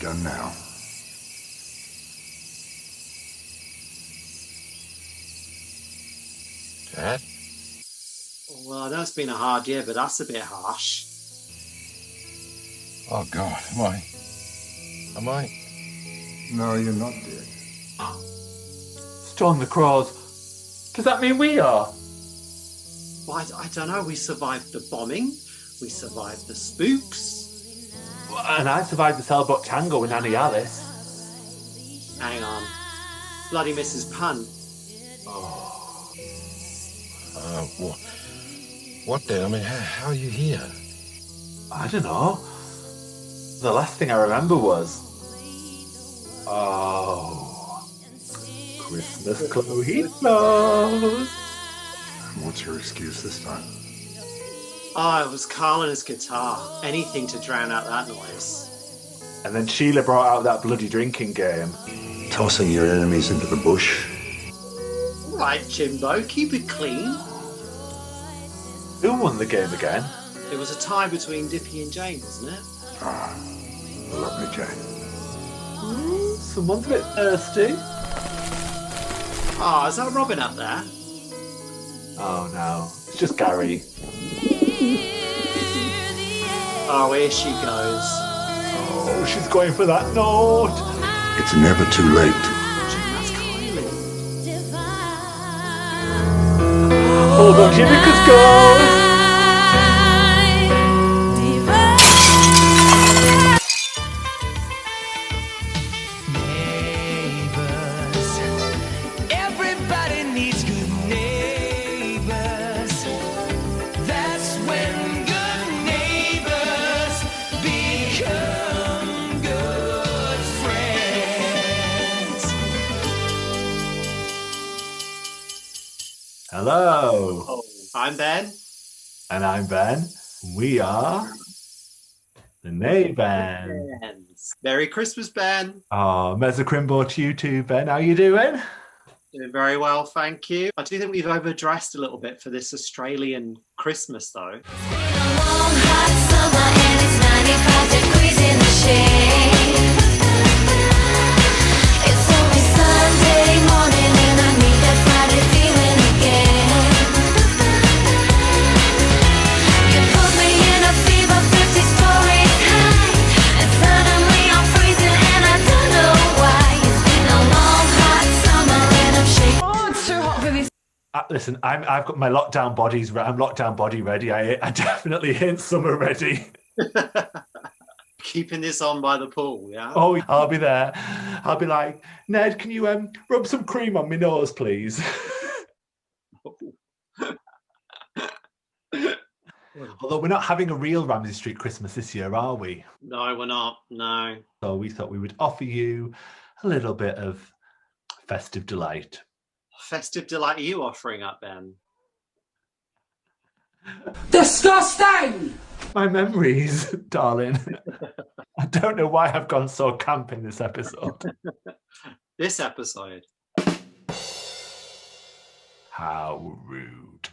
done now? Dad? Well, I know it's been a hard year, but that's a bit harsh. Oh, God, am I? No, you're not dead. Storm the Crows. Does that mean we are? Well, I don't know. We survived the bombing. We survived the spooks. And I survived the sailboat tango with Nanny Alice. Hang on. Bloody Mrs. Pun. What then? I mean, how are you here? I don't know. The last thing I remember was... Oh... Christmas Clojitos! What's your excuse this time? Oh, it was Carl and his guitar. Anything to drown out that noise. And then Sheila brought out that bloody drinking game. Tossing your enemies into the bush. All right, Jimbo, keep it clean. Who won the game again? It was a tie between Dippy and Jane, wasn't it? Ah, lovely Jane. Someone's a bit thirsty. Oh, is that Robin up there? Oh no, it's just Gary. Oh, here she goes. Oh, she's going for that note. It's never too late. That's Kylie. Hold on, Jimmy, because go. Everybody needs good neighbors. That's when good neighbors become good friends. Hello. Oh, I'm Ben. And I'm Ben. We are the Neighbors. Merry Christmas, Ben. Oh, Mezzocrimbo to you too, Ben. How you doing? Doing very well, thank you. I do think we've overdressed a little bit for this Australian Christmas, though. Long hot summer and it's 95 degrees in the shade. It's only Sunday morning and I need that Friday feeling again. You put me in a fever 50 stories high, and suddenly I'm freezing and I don't know why. It's been a long hot summer and I'm shaking. Oh, it's too hot for this. Listen, I've got my lockdown bodies. I'm lockdown body ready. I definitely ain't summer ready. Keeping this on by the pool, yeah? Oh, I'll be there. I'll be like, Ned, can you rub some cream on my nose, please? Although we're not having a real Ramsey Street Christmas this year, are we? No, we're not. No. So we thought we would offer you a little bit of festive delight. Festive delight are you offering up, Ben? Disgusting! My memories, darling. I don't know why I've gone so camp in this episode. This episode. How rude.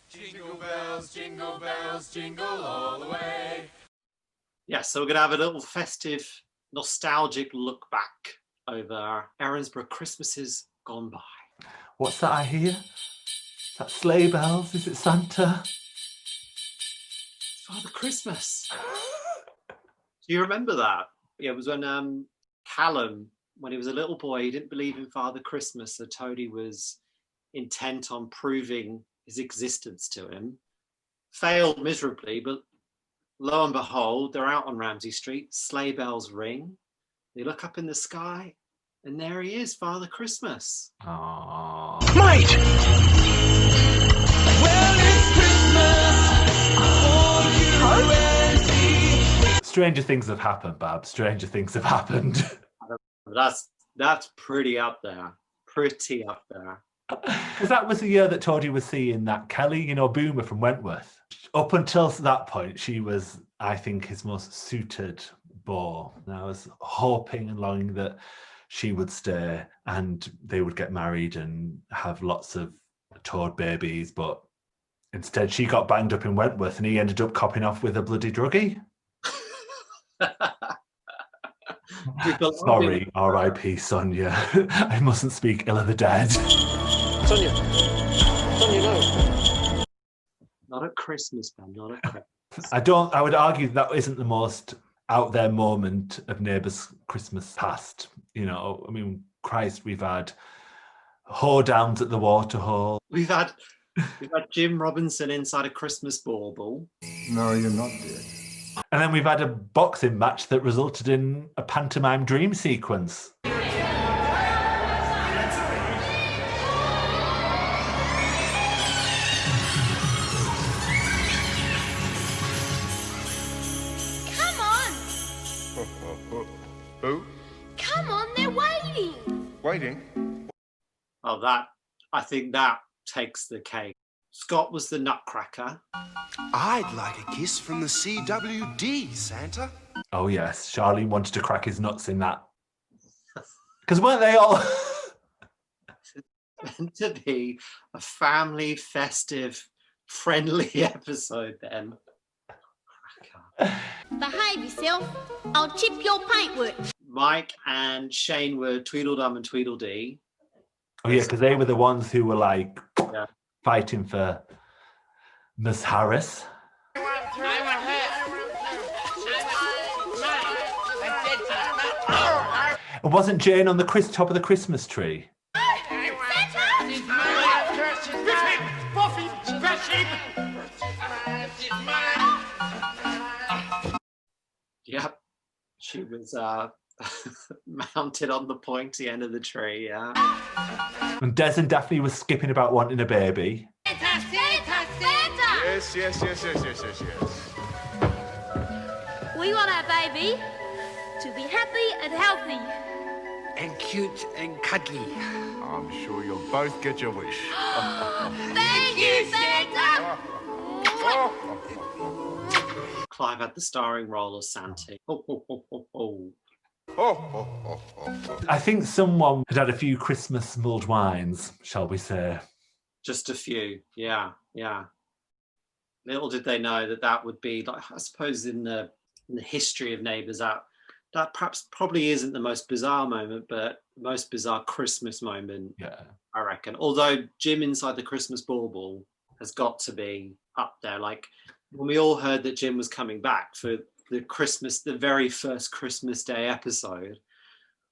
Jingle bells, jingle all the way. Yeah, so we're going to have a little festive, nostalgic look back over Erinsborough Christmases gone by. What's that I hear? Is that sleigh bells? Is it Santa? Father Christmas. Do you remember that? Yeah, it was when Callum, when he was a little boy, he didn't believe in Father Christmas, so Toadie was intent on proving his existence to him. Failed miserably, but lo and behold, they're out on Ramsey Street, sleigh bells ring, they look up in the sky, and there he is, Father Christmas. Aww. Mate! Well, it's Christmas for you and me. Stranger things have happened, Bab. Stranger things have happened. That's pretty up there. Pretty up there. Because that was the year that Toadie was seeing that Kelly, Boomer from Wentworth. Up until that point, she was, I think, his most suited beau. And I was hoping and longing that she would stay and they would get married and have lots of Toad babies. But instead, she got banged up in Wentworth and he ended up copping off with a bloody druggie. Sorry, R.I.P. Sonia. I mustn't speak ill of the dead. Sonia, no. Not at Christmas, Ben. Not at Christmas. I would argue that isn't the most out there moment of Neighbours Christmas past. You know, I mean, Christ, we've had hoedowns at the Waterhole. We've had Jim Robinson inside a Christmas bauble. No, you're not dead. And then we've had a boxing match that resulted in a pantomime dream sequence. Come on! Who? Come on, they're waiting! Waiting? Oh, I think that takes the cake. Scott was the nutcracker. I'd like a kiss from the CWD, Santa. Oh yes, Charlene wanted to crack his nuts in that. Because weren't they all... Meant to be a family, festive, friendly episode then. Behave yourself. I'll chip your paintwork. Mike and Shane were Tweedledum and Tweedledee. Oh yeah, because they were the ones who were like Yeah. fighting for Miss Harris. And wasn't Jane on the top of the Christmas tree? Yep. She was mounted on the pointy end of the tree, yeah. And Des and Daphne was skipping about wanting a baby. Santa, Santa, Santa! Yes. We want our baby to be happy and healthy. And cute and cuddly. I'm sure you'll both get your wish. Thank you, Santa! Clive had the starring role of Santa. Ho, ho, ho, ho, ho. I think someone had had a few Christmas mulled wines, shall we say. Just a few, yeah. Little did they know that would be, like, I suppose, in the history of Neighbours, that probably isn't the most bizarre moment, but the most bizarre Christmas moment, Yeah. I reckon. Although Jim inside the Christmas bauble has got to be up there. Like, when we all heard that Jim was coming back for the very first Christmas Day episode,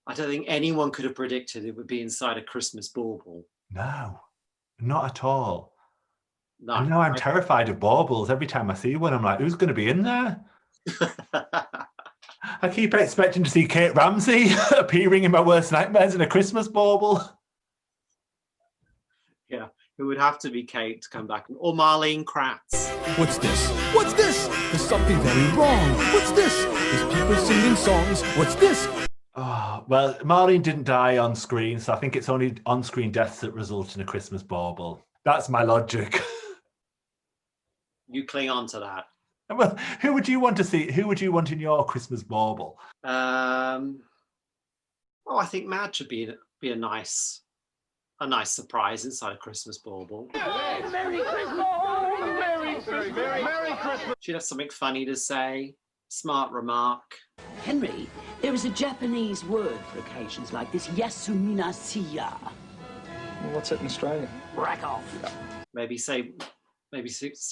I don't think anyone could have predicted it would be inside a Christmas bauble. No, not at all. No. And now I'm terrified of baubles. Every time I see one, I'm like, who's going to be in there? I keep expecting to see Kate Ramsey appearing in my worst nightmares in a Christmas bauble. Yeah, it would have to be Kate to come back, or Marlene Kratz. What's this? What's this? There's something very wrong. What's this? There's people singing songs. What's this? Oh, well, Marlene didn't die on screen, so I think it's only on-screen deaths that result in a Christmas bauble. That's my logic. You cling on to that. Well, who would you want to see? Who would you want in your Christmas bauble? I think Madge should be a nice surprise inside a Christmas bauble. Merry Christmas! Merry Christmas! She'd have something funny to say, smart remark. Henry, there is a Japanese word for occasions like this, yasumina siya. What's it in Australia? Rack off. Maybe say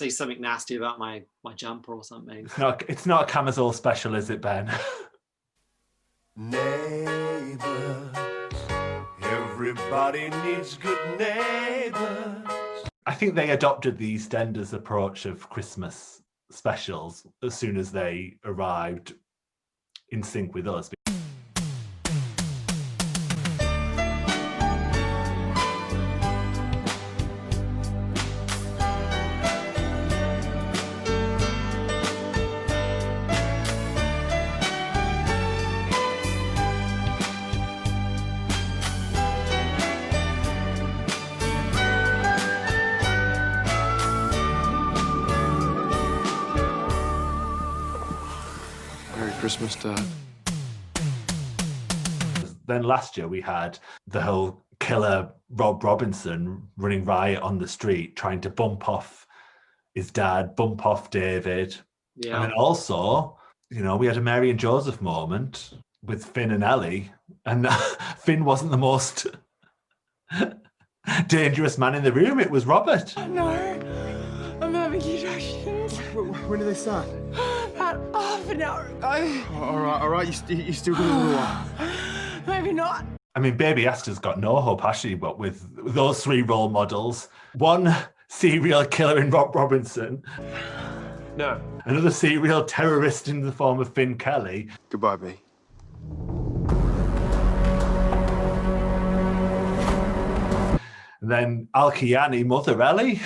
something nasty about my jumper or something. It's not a camisole special, is it, Ben? Neighbors, everybody needs good neighbors. I think they adopted the EastEnders approach of Christmas specials as soon as they arrived in sync with us. Merry Christmas, Dad. Then last year we had the whole killer Rob Robinson running riot on the street, trying to bump off his dad, bump off David. Yeah. And then also, we had a Mary and Joseph moment. with Finn and Ellie, and Finn wasn't the most dangerous man in the room. It was Robert. No, I'm having contractions. When did they start? About half an hour ago. All right. You still got a little while. Maybe not. I mean, Baby Aster's got no hope, has she? But with those three role models, one serial killer in Rob Robinson, No. another serial terrorist in the form of Finn Kelly, Goodbye, B. and then Al Kiani, Mother Ellie.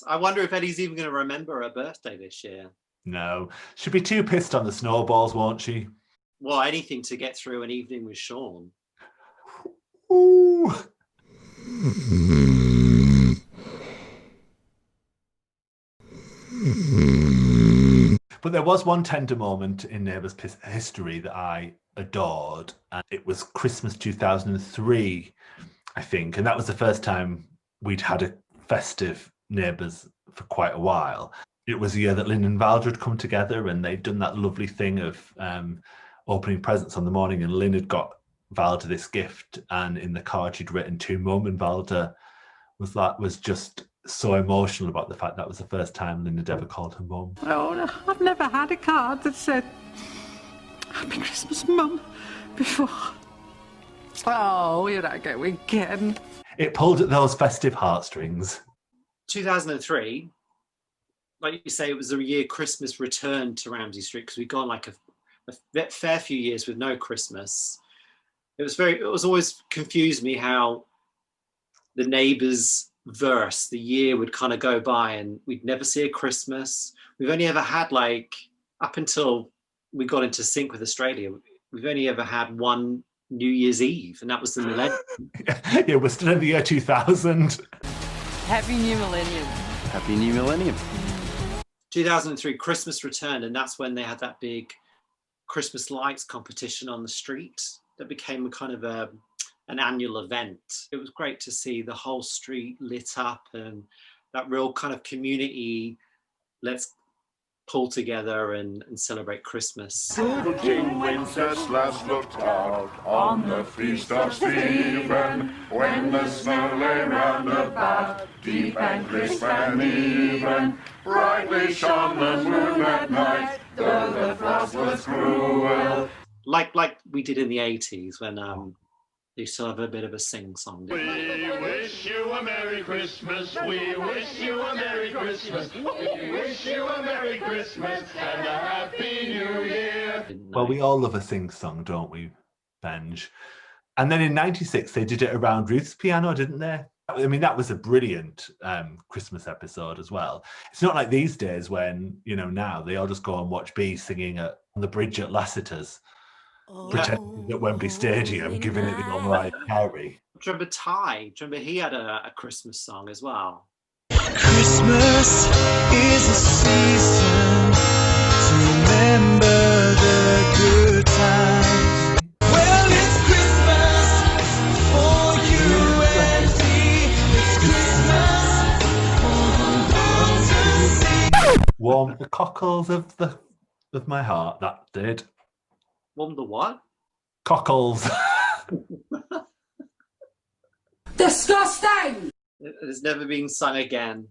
I wonder if Eddie's even going to remember her birthday this year. No, she'll be too pissed on the snowballs, won't she? Well, anything to get through an evening with Sean. Ooh. But there was one tender moment in Neighbours history that I adored, and it was Christmas 2003, I think, and that was the first time we'd had a festive Neighbours for quite a while. It was a year that Lynn and Valda had come together, and they'd done that lovely thing of opening presents on the morning, and Lynn had got Valda this gift, and in the card she'd written to Mum, and Valda was just so emotional about the fact that was the first time Lynn had ever called her mum. Oh, no, I've never had a card that said Happy Christmas, Mum, before. Oh, here I go again. It pulled at those festive heartstrings. 2003, like you say, it was a year Christmas returned to Ramsey Street, because we'd gone like a fair few years with no Christmas. It was always confused me how the Neighbours verse, the year would kind of go by and we'd never see a Christmas. We've only ever had, like, up until we got into sync with Australia, we've only ever had one New Year's Eve, and that was the millennium. Yeah, we're still in the year 2000. Happy New Millennium. Happy New Millennium. 2003, Christmas returned, and that's when they had that big Christmas lights competition on the street that became a kind of an annual event. It was great to see the whole street lit up and that real kind of community, let's pull together and celebrate Christmas. Little King Wenceslas looked out on the feast of Stephen, when the snow lay round about, deep and crisp and even. Brightly shone the moon that night, though the frost was cruel. Like we did in the 80s when they still have a bit of a sing-song. We wish you a Merry Christmas, we wish you a Merry Christmas, we wish you a Merry Christmas and a Happy New Year. Well, we all love a sing-song, don't we, Benj? And then in 96, they did it around Ruth's piano, didn't they? I mean, that was a brilliant Christmas episode as well. It's not like these days when, now they all just go and watch B singing on the bridge at Lassiter's, pretending at Wembley Stadium, giving it the old Mariah Carey. Do you remember Ty? Do you remember he had a Christmas song as well? Christmas is a season to remember the good times. Well, it's Christmas for you and me. It's Christmas for the world to see. Warm the cockles of my heart, that did. Warm the what? Cockles. Disgusting! It has never been sung again.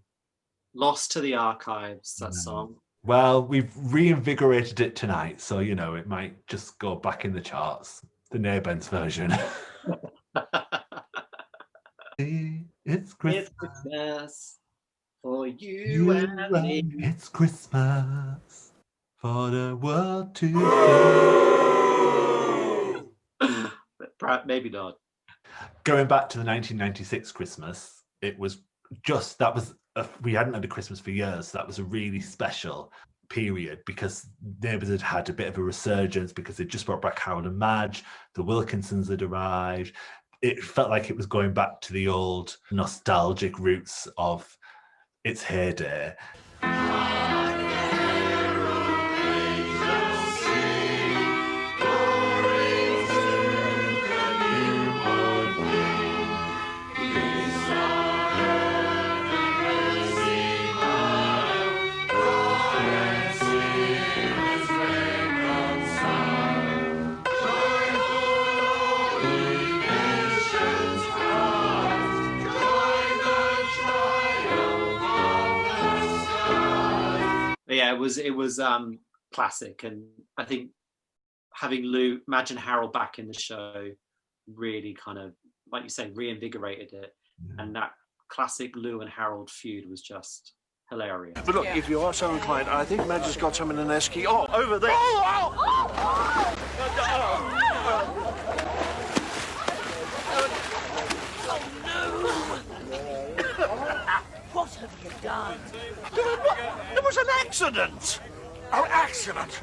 Lost to the archives, that song. Well, we've reinvigorated it tonight, so, it might just go back in the charts. The Neighbours version. It's Christmas. It's Christmas for you and me. It's Christmas for the world to see. But maybe not. Going back to the 1996 Christmas, we hadn't had a Christmas for years. So that was a really special period because Neighbours had a bit of a resurgence because they just brought back Harold and Madge, the Wilkinsons had arrived. It felt like it was going back to the old nostalgic roots of its heyday. Yeah, it was classic, and I think having Lou, imagine Harold back in the show, really kind of, like you say, reinvigorated it, and that classic Lou and Harold feud was just hilarious. But look, if you are so inclined, I think Madge has got some in an esky. Oh, over there. What have you done? It was an accident. An accident?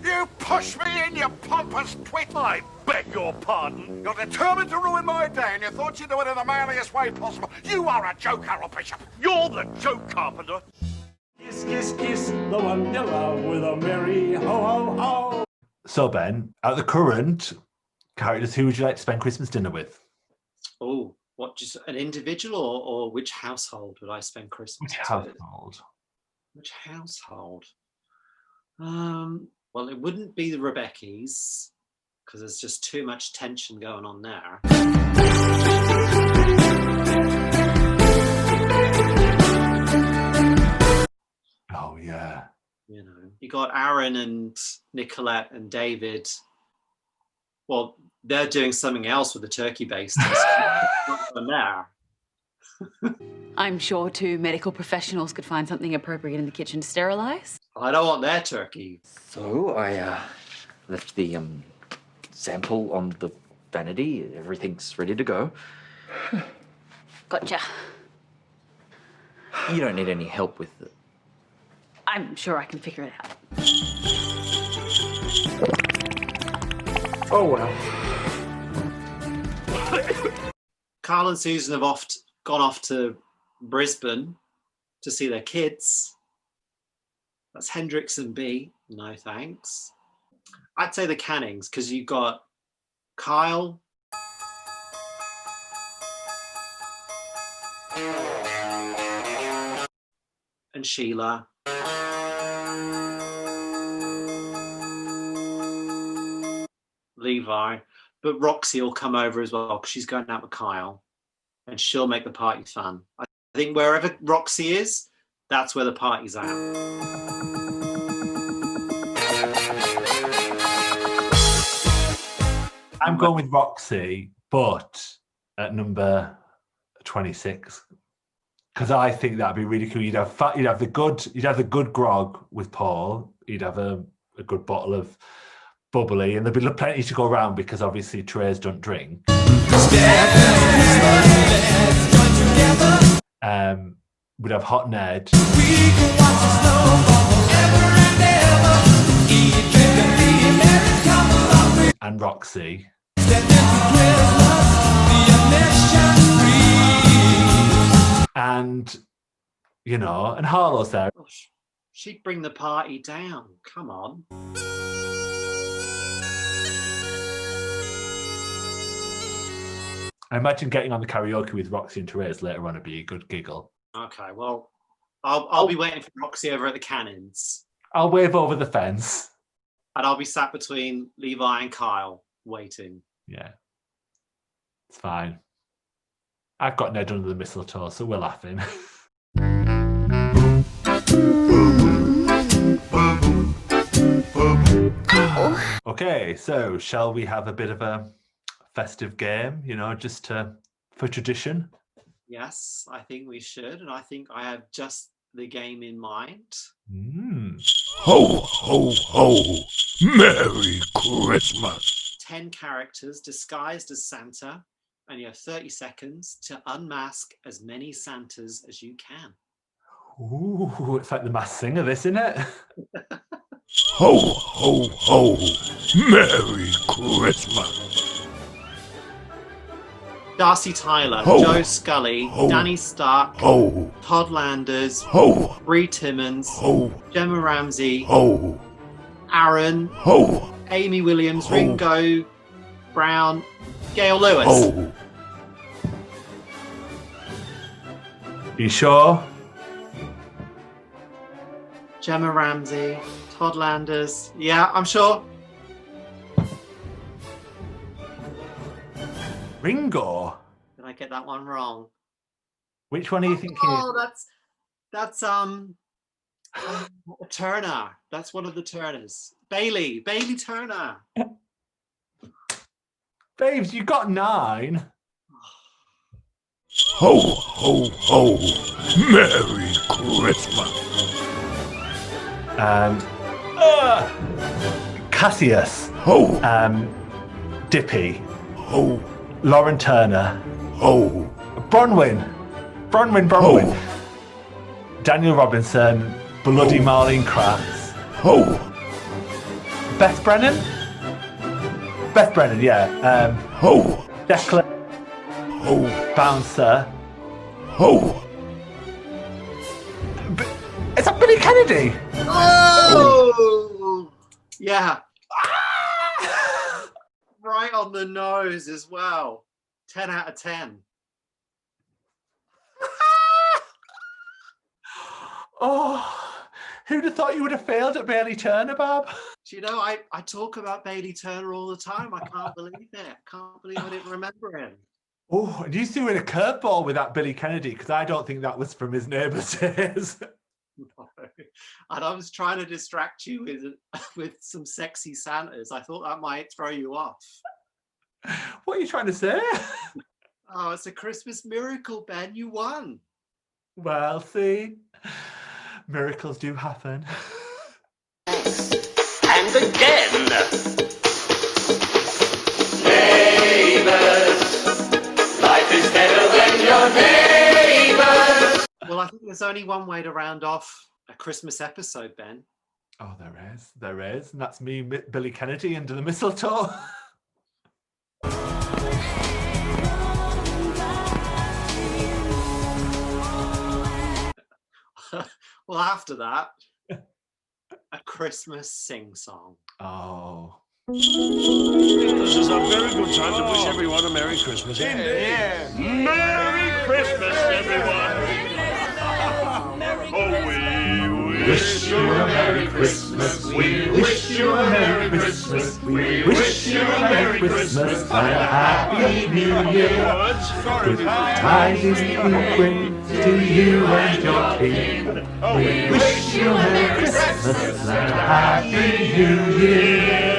You pushed me in, you pompous twit! I beg your pardon. You're determined to ruin my day, and you thought you'd do it in the manliest way possible. You are a joke, Harold Bishop. You're the joke carpenter. Kiss, kiss, kiss, the one you love with a merry ho, ho, ho. So, Ben, out of the current characters, who would you like to spend Christmas dinner with? Oh, what, just an individual, or which household would I spend Christmas Which with? household? Which household? Well, it wouldn't be the Rebeckys, because there's just too much tension going on there. Oh, yeah. You know, you got Aaron and Nicolette and David. Well, they're doing something else with the turkey baster. there. I'm sure 2 medical professionals could find something appropriate in the kitchen to sterilise. I don't want their turkey. So I left the sample on the vanity. Everything's ready to go. Gotcha. You don't need any help with it. I'm sure I can figure it out. Oh, well. Carl and Susan have gone off to Brisbane to see their kids. That's Hendrix and B. No thanks. I'd say the Cannings, because you've got Kyle, and Sheila, Levi, but Roxy will come over as well because she's going out with Kyle, and she'll make the party fun. I think wherever Roxy is, that's where the party's at. I'm going with Roxy, but at number 26, because I think that'd be really cool. You'd have the good grog with Paul. You'd have a good bottle of bubbly, and there'd be plenty to go around because obviously Therese don't drink. We'd have Hot Ned. And Roxy. And, and Harlow's there. Gosh, she'd bring the party down. Come on. I imagine getting on the karaoke with Roxy and Therese later on would be a good giggle. Okay, well, I'll be waiting for Roxy over at the Cannons. I'll wave over the fence. And I'll be sat between Levi and Kyle, waiting. Yeah. It's fine. I've got Ned under the mistletoe, so we're laughing. Okay, so shall we have a bit of a festive game, just for tradition? Yes, I think we should, and I think I have just the game in mind. Ho, ho, ho! Merry Christmas! 10 characters disguised as Santa, and you have 30 seconds to unmask as many Santas as you can. Ooh, it's like the Masked Singer, this, isn't it? Ho, ho, ho! Merry Christmas! Darcy Tyler, Ho. Joe Scully, Ho. Danny Stark, Ho, Todd Landers, ho, Bree Timmons, ho, Gemma Ramsey, ho, Aaron, ho, Amy Williams, Ho. Ringo Brown, Gail Lewis. ho. You sure? Gemma Ramsey, Todd Landers. Yeah, I'm sure. Ringo? Did I get that one wrong? Which one are you thinking? Oh, that's Turner. That's one of the Turners. Bailey Turner. Babes, you got 9. Ho, ho, ho. Merry Christmas. Cassius. Ho. Dippy. Ho. Lauren Turner. Ho. Bronwyn. Ho. Daniel Robinson. Bloody Marlene Kratz. Ho. Beth Brennan, yeah. Ho. Declan. Ho. Bouncer. Ho. Is that Billy Kennedy? Oh! Yeah. Right on the nose as well. 10 out of 10. Oh, who'd have thought you would have failed at Bailey Turner, Bob? Do you know, I talk about Bailey Turner all the time. I can't believe it. Can't believe I didn't remember him. Oh, and you threw in a curveball with that Billy Kennedy, because I don't think that was from his neighbour's days. No. And I was trying to distract you with some sexy Santas. I thought that might throw you off. What are you trying to say? Oh, it's a Christmas miracle, Ben. You won. Well, see, miracles do happen. And again. Neighbours, life is better when you're neighbours. Well, I think there's only one way to round off a Christmas episode, Ben. Oh, there is. And that's me, Billy Kennedy, under the mistletoe. Well, after that, a Christmas sing-song. Oh. This is a very good time to wish everyone a Merry Christmas. Yeah. Merry Christmas, everyone. Oh, we wish you a Merry Christmas. We wish you a Merry Christmas. We wish you a Merry Christmas and a Happy New Year. Good tidings we bring to you and your king. We wish you a Merry Christmas and a Happy New Year.